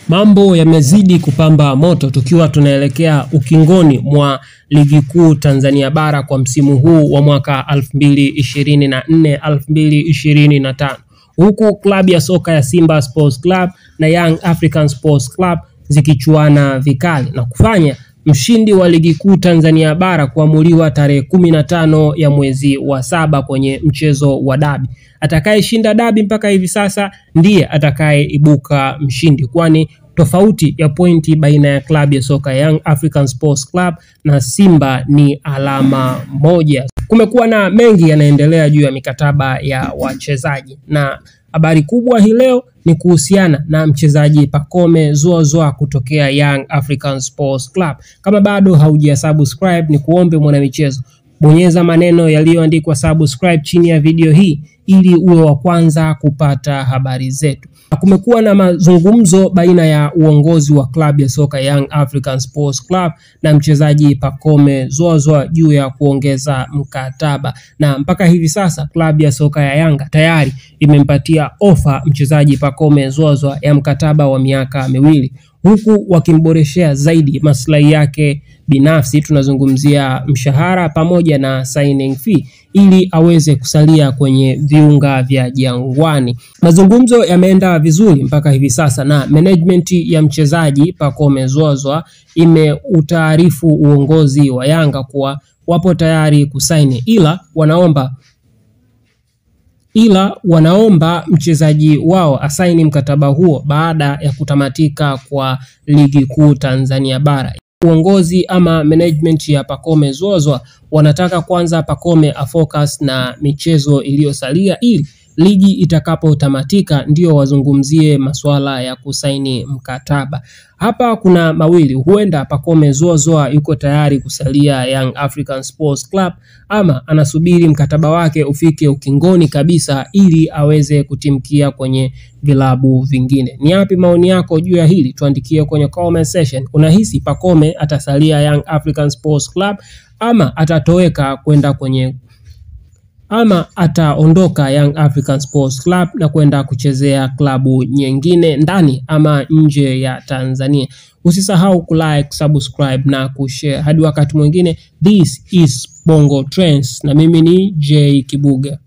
Mambo yamezidi kupamba moto tukiwa tunaelekea ukingoni mwa ligi kuu Tanzania bara kwa msimu huu wa mwaka 2024-2025. Huku klabu ya soka ya Simba Sports Club na Young African Sports Club zikichuana vikali na kufanya mshindi wa ligi kuu Tanzania bara kuamuliwa tarehe 15 ya mwezi wa 7 kwenye mchezo wa dabi. Atakayeshinda dabi mpaka hivi sasa ndiye atakayeibuka mshindi, kwani tofauti ya pointi baina ya klabu ya soka Young African Sports Club na Simba ni alama moja. Kumekuwa na mengi yanaendelea juu ya mikataba ya wachezaji, na habari kubwa hii leo ni kuhusiana na mchezaji Pacome Zouzoua kutokea Young African Sports Club. Kama bado haujasubscribe, ni kuombe mwanamichezo, bonyeza maneno yaliyoandikwa subscribe chini ya video hii ili uwe wa kwanza kupata habari zetu. Kumekuwa na mazungumzo baina ya uongozi wa klabu ya soka Young African Sports Club na mchezaji Pacome Zouzoua juu ya kuongeza mkataba, na mpaka hivi sasa klabu ya soka ya Yanga tayari imempatia ofa mchezaji Pacome Zouzoua ya mkataba wa miaka 2, huku wakimboreshea zaidi maslahi yake binafsi. Tunazungumzia mshahara pamoja na signing fee ili aweze kusalia kwenye viunga vya Jangwani. Mazungumzo yameenda vizuri mpaka hivi sasa, na management ya mchezaji Pacome Zouzoua imeutaarifu uongozi wa Yanga kuwa wapo tayari kusaini, ila wanaomba mchezaji wao asaini mkataba huo baada ya kutamatika kwa ligi kuu Tanzania bara. Uongozi ama management ya Pacome Zouzoua wanataka kwanza Pacome afocus na michezo iliyosalia, ili ligi itakapotamatika ndio wazungumzie masuala ya kusaini mkataba. Hapa kuna mawili, huenda Pacome Zouzoua yuko tayari kusalia Young African Sports Club, ama anasubiri mkataba wake ufike ukingoni kabisa ili aweze kutimkia kwenye vilabu vingine. Ni yapi maoni yako juu ya hili? Tuandikie kwenye comment section. Unahisi Pacome atasalia Young African Sports Club ama atatoweka kwenda ataondoka Young African Sports Club na kwenda kuchezea klabu nyingine ndani ama nje ya Tanzania? Usisahau kulike, subscribe na kushare. Hadi wakati mwingine, this is Bongo Trends na mimi ni J Kibuga.